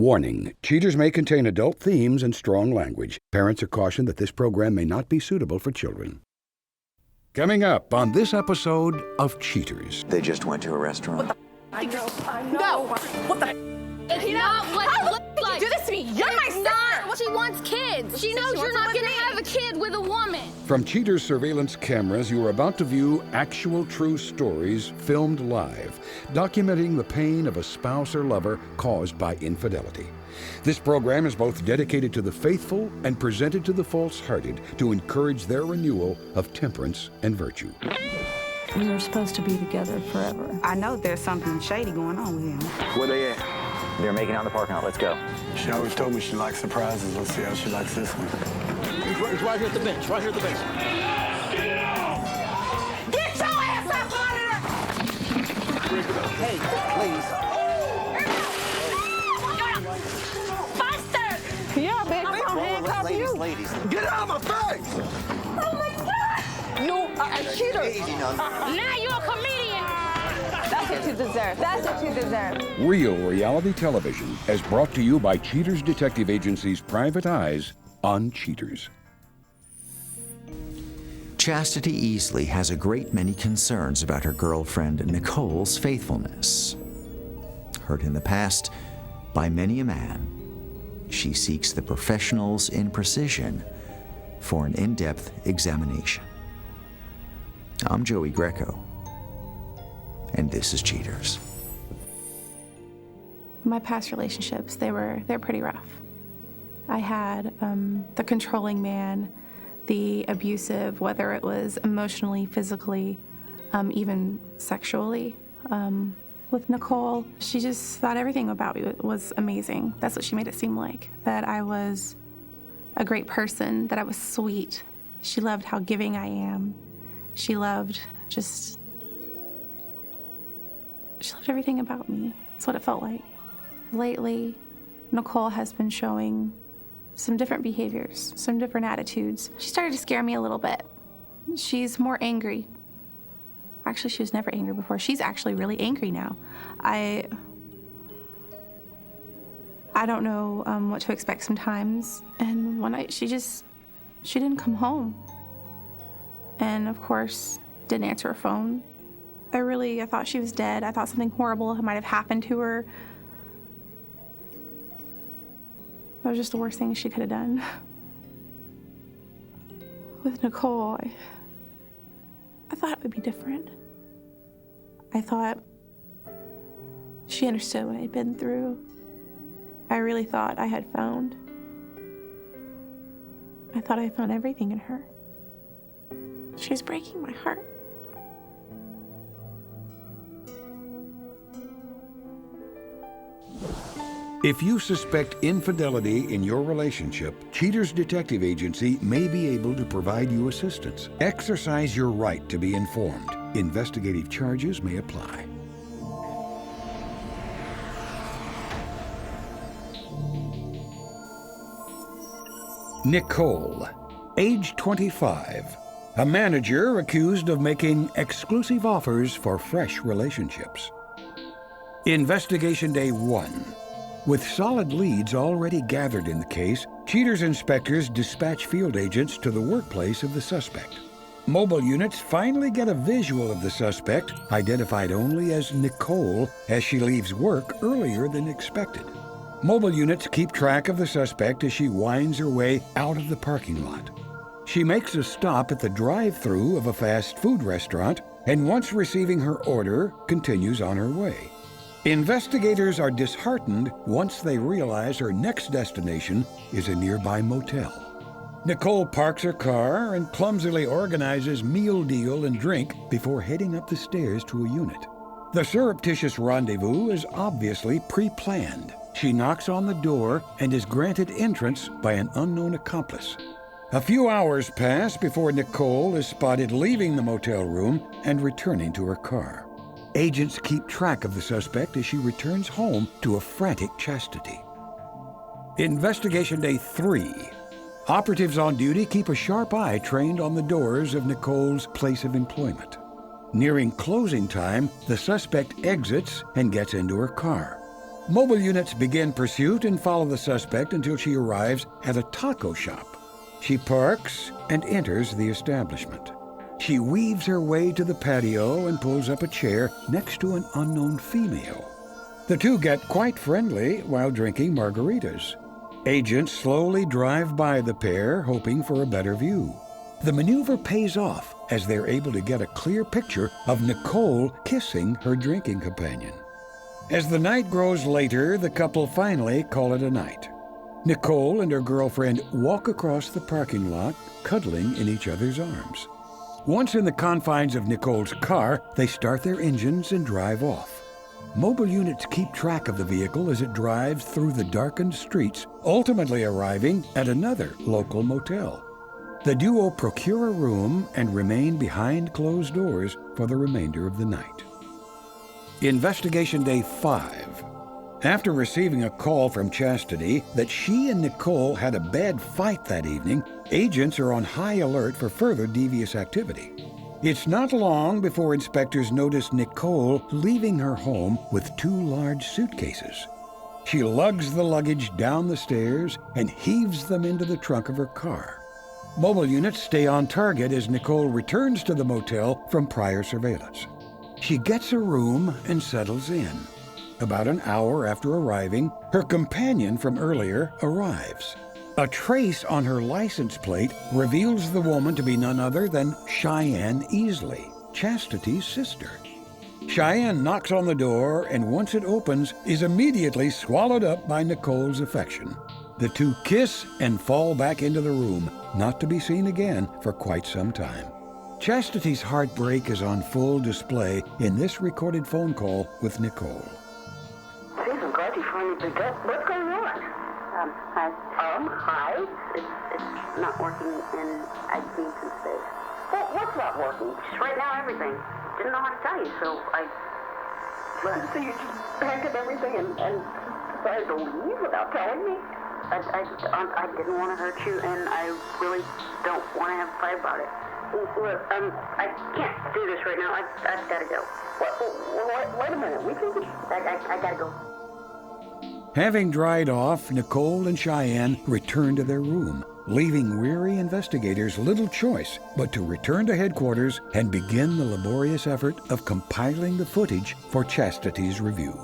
Warning, cheaters may contain adult themes and strong language. Parents are cautioned that this program may not be suitable for children. Coming up on this episode of Cheaters. They just went to a restaurant. I know. No. What the? It's not what it looks like. You do this to me. You're my sister. She wants kids. She knows you're not going to have a kid with a woman. From Cheaters surveillance cameras, you are about to view actual true stories filmed live, documenting the pain of a spouse or lover caused by infidelity. This program is both dedicated to the faithful and presented to the false-hearted to encourage their renewal of temperance and virtue. We were supposed to be together forever. I know there's something shady going on with him. Where they at? They're making out in the parking lot. Let's go. She always told me she likes surprises. Let's see how she likes this one. He's right here at the bench, right here at the bench. Get your ass up out of there! Hey, please. Buster! Yeah, bitch, we don't handcuff you. Ladies. Get out of my face! Oh my God! You are a cheater. Now you're a comedian. That's what you deserve. That's what you deserve. Real reality television is brought to you by Cheaters Detective Agency's Private Eyes on Cheaters. Chastity Easley has a great many concerns about her girlfriend Nicole's faithfulness. Hurt in the past by many a man, she seeks the professionals in precision for an in-depth examination. I'm Joey Greco, and this is Cheaters. My past relationships, they're pretty rough. I had the controlling man, the abusive, whether it was emotionally, physically, even sexually. With Nicole, she just thought everything about me was amazing. That's what she made it seem like, that I was a great person, that I was sweet. She loved how giving I am. She loved everything about me. That's what it felt like. Lately, Nicole has been showing some different behaviors, some different attitudes. She started to scare me a little bit. She's more angry. Actually, she was never angry before. She's actually really angry now. I don't know what to expect sometimes. And one night, she didn't come home. And of course, didn't answer her phone. I thought she was dead. I thought something horrible might have happened to her. That was just the worst thing she could have done. With Nicole, I thought it would be different. I thought she understood what I'd been through. I really thought I had found. I thought I found everything in her. She was breaking my heart. If you suspect infidelity in your relationship, Cheaters Detective Agency may be able to provide you assistance. Exercise your right to be informed. Investigative charges may apply. Nicole, age 25. A manager accused of making exclusive offers for fresh relationships. Investigation Day 1. With solid leads already gathered in the case, Cheaters inspectors dispatch field agents to the workplace of the suspect. Mobile units finally get a visual of the suspect, identified only as Nicole, as she leaves work earlier than expected. Mobile units keep track of the suspect as she winds her way out of the parking lot. She makes a stop at the drive-thru of a fast food restaurant, and once receiving her order, continues on her way. Investigators are disheartened once they realize her next destination is a nearby motel. Nicole parks her car and clumsily organizes meal deal and drink before heading up the stairs to a unit. The surreptitious rendezvous is obviously pre-planned. She knocks on the door and is granted entrance by an unknown accomplice. A few hours pass before Nicole is spotted leaving the motel room and returning to her car. Agents keep track of the suspect as she returns home to a frantic Chastity. Investigation Day 3. Operatives on duty keep a sharp eye trained on the doors of Nicole's place of employment. Nearing closing time, the suspect exits and gets into her car. Mobile units begin pursuit and follow the suspect until she arrives at a taco shop. She parks and enters the establishment. She weaves her way to the patio and pulls up a chair next to an unknown female. The two get quite friendly while drinking margaritas. Agents slowly drive by the pair, hoping for a better view. The maneuver pays off as they're able to get a clear picture of Nicole kissing her drinking companion. As the night grows later, the couple finally call it a night. Nicole and her girlfriend walk across the parking lot, cuddling in each other's arms. Once in the confines of Nicole's car, they start their engines and drive off. Mobile units keep track of the vehicle as it drives through the darkened streets, ultimately arriving at another local motel. The duo procure a room and remain behind closed doors for the remainder of the night. Investigation Day 5. After receiving a call from Chastity that she and Nicole had a bad fight that evening, agents are on high alert for further devious activity. It's not long before inspectors notice Nicole leaving her home with 2 large suitcases. She lugs the luggage down the stairs and heaves them into the trunk of her car. Mobile units stay on target as Nicole returns to the motel from prior surveillance. She gets a room and settles in. About an hour after arriving, her companion from earlier arrives. A trace on her license plate reveals the woman to be none other than Chastity Easley, Chastity's sister. Cheyenne knocks on the door and once it opens, is immediately swallowed up by Nicole's affection. The two kiss and fall back into the room, not to be seen again for quite some time. Chastity's heartbreak is on full display in this recorded phone call with Nicole. Geez, I'm glad you finally picked up. What's going on? Hi. Hi? It's not working, and I need some space. Well, what's not working? Just right now, everything. Didn't know how to tell you, so I... So you just packed up everything and decided to leave without telling me? I didn't want to hurt you, and I really don't want to have a fight about it. Look, I can't do this right now. I've got to go. Wait a minute. We can just... I got to go. Having dried off, Nicole and Cheyenne return to their room, leaving weary investigators little choice but to return to headquarters and begin the laborious effort of compiling the footage for Chastity's review.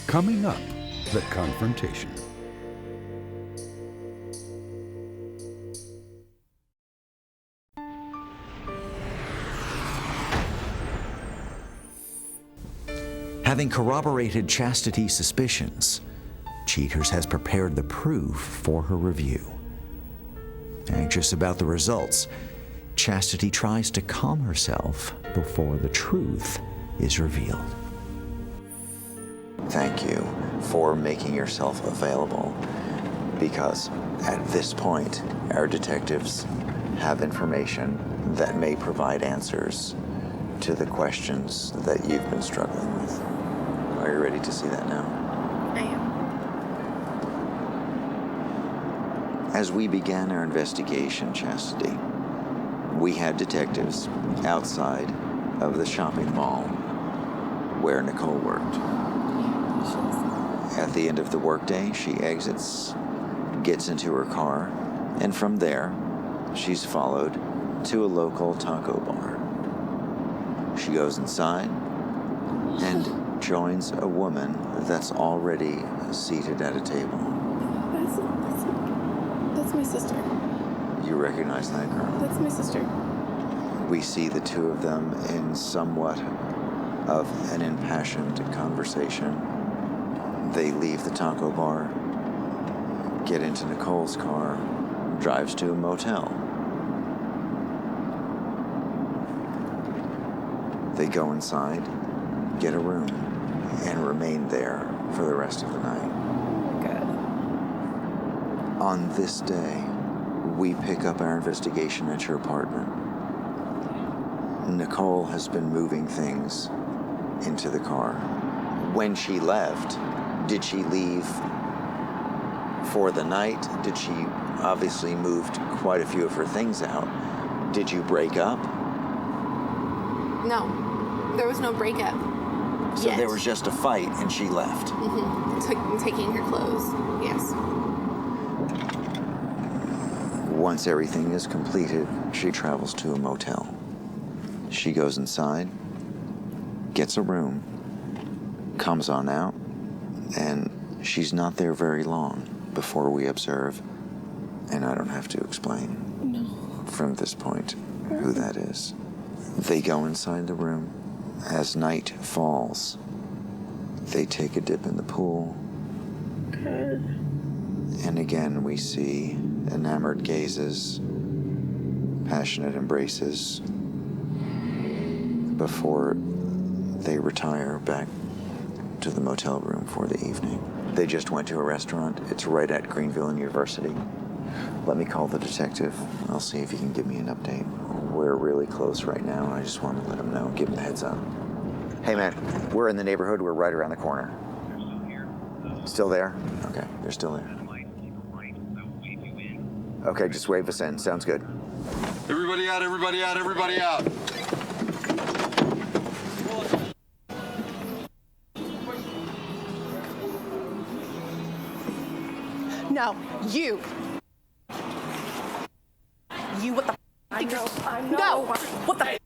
Coming up, the confrontation. Having corroborated Chastity's suspicions, Cheaters has prepared the proof for her review. Anxious about the results, Chastity tries to calm herself before the truth is revealed. Thank you for making yourself available, because at this point, our detectives have information that may provide answers to the questions that you've been struggling with. Are you ready to see that now? I am. As we began our investigation, Chastity, we had detectives outside of the shopping mall where Nicole worked. At the end of the workday, she exits, gets into her car, and from there, she's followed to a local taco bar. She goes inside and joins a woman that's already seated at a table. That's my sister. You recognize that girl? That's my sister. We see the two of them in somewhat of an impassioned conversation. They leave the taco bar, get into Nicole's car, drives to a motel. They go inside, get a room, and remain there for the rest of the night. Oh my God. On this day, we pick up our investigation at your apartment. Nicole has been moving things into the car. When she left, did she leave for the night? Did she obviously moved quite a few of her things out? Did you break up? No, there was no breakup. So there was just a fight and she left. Taking her clothes. Yes. Once everything is completed, she travels to a motel. She goes inside, gets a room, comes on out, and she's not there very long before we observe, and I don't have to explain from this point who that is. They go inside the room. As night falls, they take a dip in the pool. And again, we see enamored gazes, passionate embraces before they retire back to the motel room for the evening. They just went to a restaurant. It's right at Greenville University. Let me call the detective. I'll see if he can give me an update. We're really close right now. I just want to let him know, give him the heads up. Hey, man, we're in the neighborhood. We're right around the corner. Still there? Okay, they're still there. Okay, just wave us in. Sounds good. Everybody out, everybody out, everybody out. No, you. You, what the I know. No, what the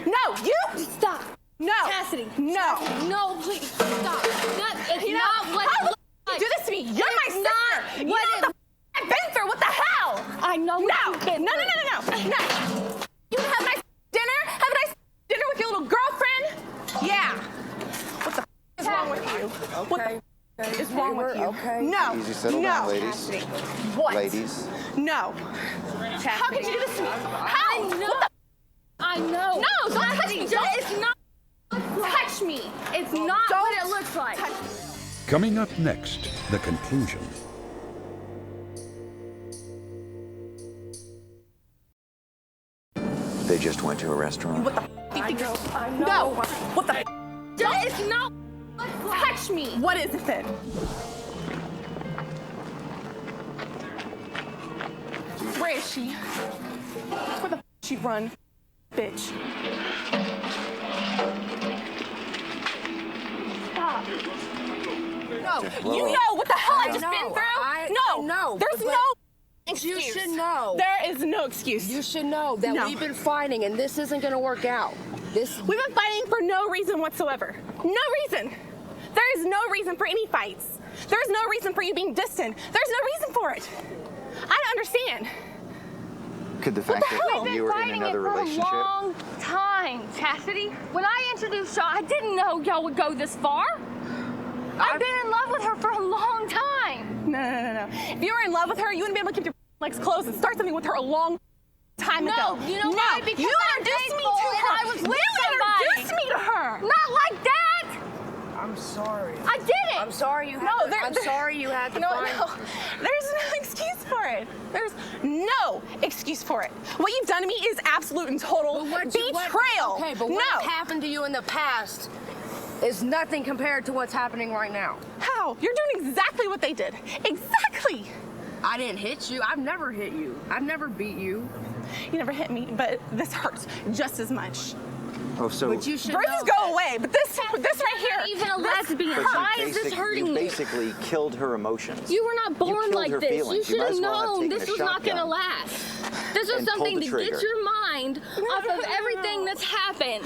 No, you. Stop. No. Chastity. No. No, please stop. It's not what it looks you like. do this to me. You're my sister. Not You know what what the I've been through. What the hell? I know. No. What you've been No. through. You wanna have a nice dinner? Have a nice dinner with your little girlfriend? Yeah. What the is wrong with you? What the is wrong with you? Okay. No. Easy, settle down, ladies. What? Ladies. No. How could you do this to me? How? I know. What the I know. No, don't touch me. It's not. Touch me. It's not what it looks like. Coming up next, the conclusion. They just went to a restaurant. What the I know. No. What the It's not. touch me. What is it then? Where is she? Where the she run? Bitch. Stop. No, you know what the hell I just been through? No, know, there's but no excuse. You should know. There is no excuse. You should know that No. we've been fighting and this isn't going to work out. We've been fighting for no reason whatsoever. No reason. There is no reason for any fights. There is no reason for you being distant. There's no reason for it. I don't understand. Could the fact hell? that you were in Fighting another it for relationship? a long time, Chastity. When I introduced y'all, I didn't know y'all would go this far. I've been in love with her for a long time. No. If you were in love with her, you wouldn't be able to keep your legs closed and start something with her a long time ago. No, you know why? Because you I'm introduced me faithful to and her. I was with You introduced me to her. Not like that. I'm sorry. I did it. I'm sorry you had No, to, I'm sorry you had to No. find... There's no excuse for it. There's no excuse for it. What you've done to me is absolute and total betrayal. Okay, but what happened to you in the past is nothing compared to what's happening right now. How? You're doing exactly what they did. Exactly. I didn't hit you. I've never hit you. I've never beat you. You never hit me, but this hurts just as much. Oh, so But you should Bruises know go away, but this right here. Not even a lesbian. but Why is this hurting you me? basically killed her emotions. You were not born killed like her this. feelings. You should might have as well have known taken this a was not going to shotgun last. This was and pulled something the to trigger. get your mind off of everything that's happened.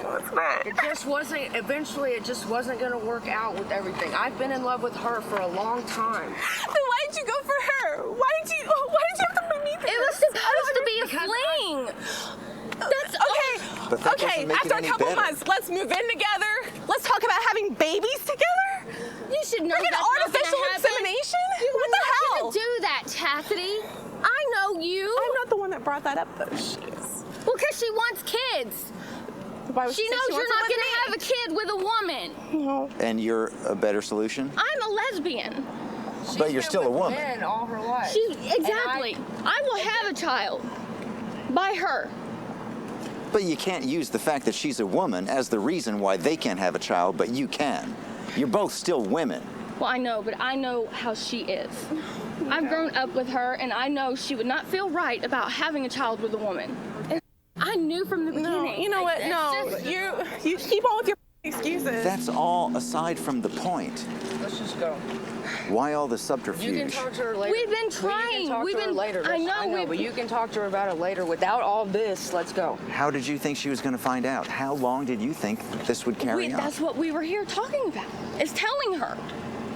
No, it's not. it just wasn't, eventually it just wasn't going to work out with everything. I've been in love with her for a long time. Then why did you go for her? Why did you have to bring me there? It was supposed to be a fling. That's But that okay, doesn't make after it a any couple better. months, let's move in together. Let's talk about having babies together. You should know Freaking that's not artificial gonna happen. insemination? You What were the not hell? gonna do that, Chastity. I know you. I'm not the one that brought that up, though. She is. Well, because she wants kids. Why would She say knows wants you're not one going to with have a kid with a woman. No. And you're a better solution? I'm a lesbian. But you're She's still been a with woman. men all her life. Exactly. I will have a child by her. But you can't use the fact that she's a woman as the reason why they can't have a child, but you can. You're both still women. Well, I know, but I know how she is. I've grown up with her, and I know she would not feel right about having a child with a woman. And I knew from the beginning. No, you know what? It's No, just- you You keep on with your excuses. That's all aside from the point. Let's just go. Why all the subterfuge? You can talk to her later. We've been trying. We've been later. I know, but you can talk to her about it later. Without all this, let's go. How did you think she was going to find out? How long did you think this would carry on? That's what we were here talking about, is telling her.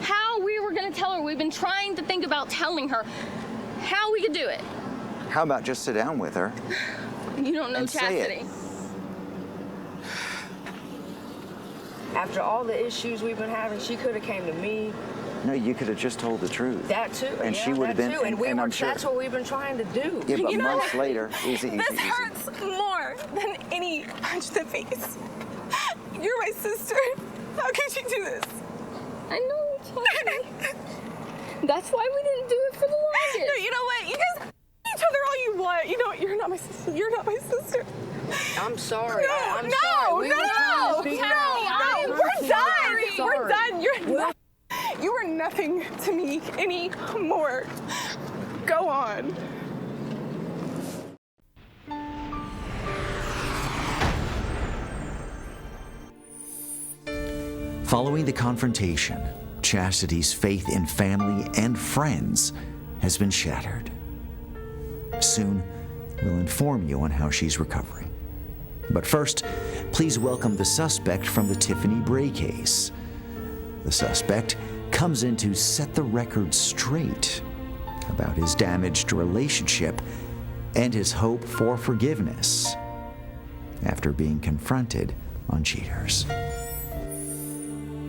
How we were going to tell her. We've been trying to think about telling her how we could do it. How about just sit down with her? You don't know and say Chastity. it. After all the issues we've been having, she could have came to me. No, you could have just told the truth. That too. And yeah, she would have been, too. And I'm sure. That's what we've been trying to do. Yeah, but months later, easy. This hurts more than any punch to the face. You're my sister. How could you do this? I know, Chastity. That's why we didn't do it for the longest. No, you know what? You guys each other all you want. You know what? You're not my sister. You're not my sister. I'm sorry. No, I'm sorry. no. We're done. Sorry. We're done. You are nothing to me anymore. Go on. Following the confrontation, Chastity's faith in family and friends has been shattered. Soon, we'll inform you on how she's recovering. But first, please welcome the suspect from the Tiffany Bray case. The suspect comes in to set the record straight about his damaged relationship and his hope for forgiveness after being confronted on cheaters.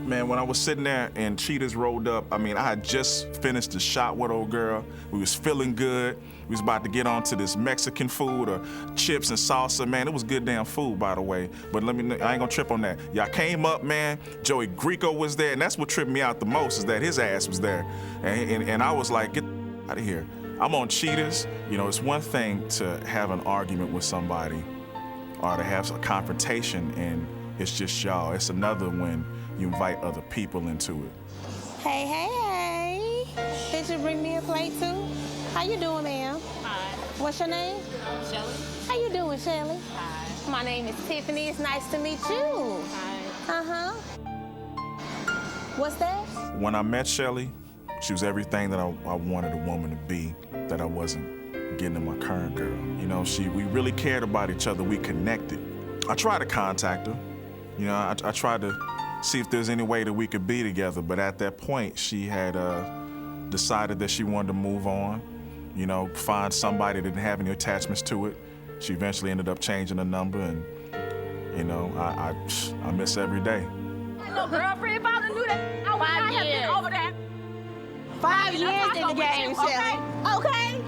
Man, when I was sitting there and cheaters rolled up, I had just finished the shot with old girl. We was feeling good. We was about to get on to this Mexican food or chips and salsa. Man, it was good damn food, by the way. But I ain't gonna trip on that. Y'all came up, man. Joey Greco was there, and that's what tripped me out the most, is that his ass was there. And I was like, get out of here. I'm on cheaters. You know, it's one thing to have an argument with somebody or to have a confrontation and it's just y'all. It's another when you invite other people into it. Hey. Did you bring me a plate too? How you doing, ma'am? Hi. What's your name? Shelly. How you doing, Shelly? Hi. My name is Tiffany. It's nice to meet you. Hi. Uh-huh. What's that? When I met Shelly, she was everything that I wanted a woman to be that I wasn't getting in my current girl. You know, we really cared about each other. We connected. I tried to contact her. You know, I tried to see if there's any way that we could be together, but at that point, she had decided that she wanted to move on, you know, find somebody that didn't have any attachments to it. She eventually ended up changing the number, and, you know, I miss every day. No, girlfriend, if I would have knew that, I would not have been over that. 5 years in the game, Shelly. Okay?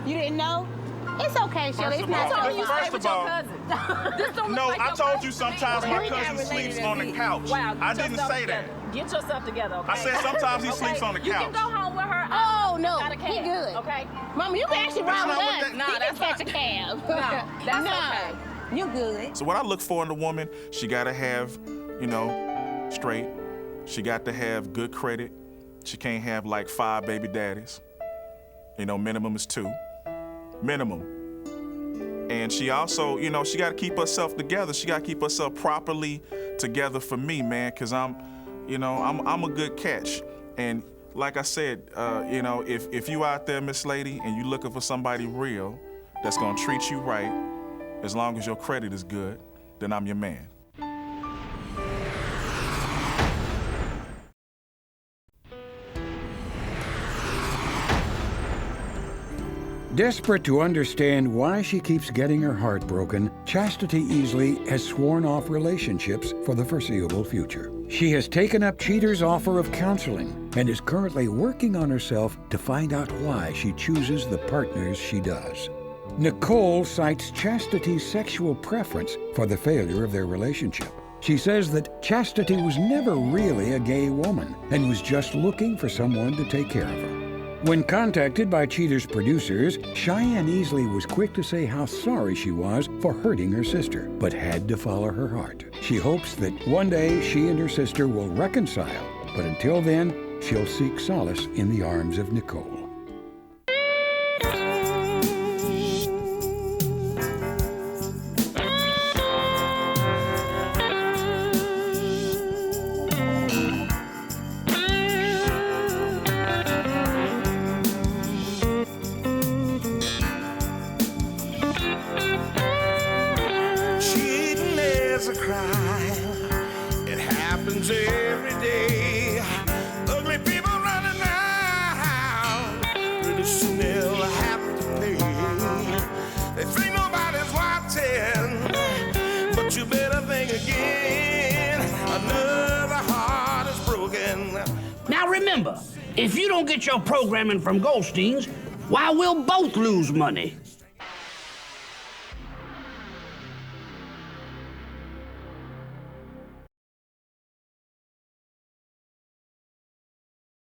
You didn't know? It's okay, Shelly. It's not all, so you first stay with of your all, cousin. No, I told you sometimes my cousin not sleeps related on to the me. couch. Wow, I didn't say that. Get yourself together, okay? I said sometimes he sleeps on the couch. You can go home with her. Oh, no. Got a cab, He good. Okay? Mama, you can actually ride with not what us. that- He can catch a cab. No, that's okay. You good. So what I look for in a woman, she gotta have, you know, straight. She got to have good credit. She can't have like 5 baby daddies. You know, minimum is 2. Minimum. And she also, you know, she gotta keep herself together. She gotta keep herself properly together for me, man, because I'm a good catch. And like I said, you know, if you out there, Miss Lady, and you looking for somebody real that's gonna treat you right, as long as your credit is good, then I'm your man. Desperate to understand why she keeps getting her heart broken, Chastity Easley has sworn off relationships for the foreseeable future. She has taken up cheaters' offer of counseling and is currently working on herself to find out why she chooses the partners she does. Nicole cites Chastity's sexual preference for the failure of their relationship. She says that Chastity was never really a gay woman and was just looking for someone to take care of her. When contacted by Cheater's producers, Cheyenne Easley was quick to say how sorry she was for hurting her sister, but had to follow her heart. She hopes that one day she and her sister will reconcile, but until then, she'll seek solace in the arms of Nicole. If ain't nobody's watching, but you better think again. Another heart is broken. Now remember, if you don't get your programming from Goldstein's, why, we'll both lose money.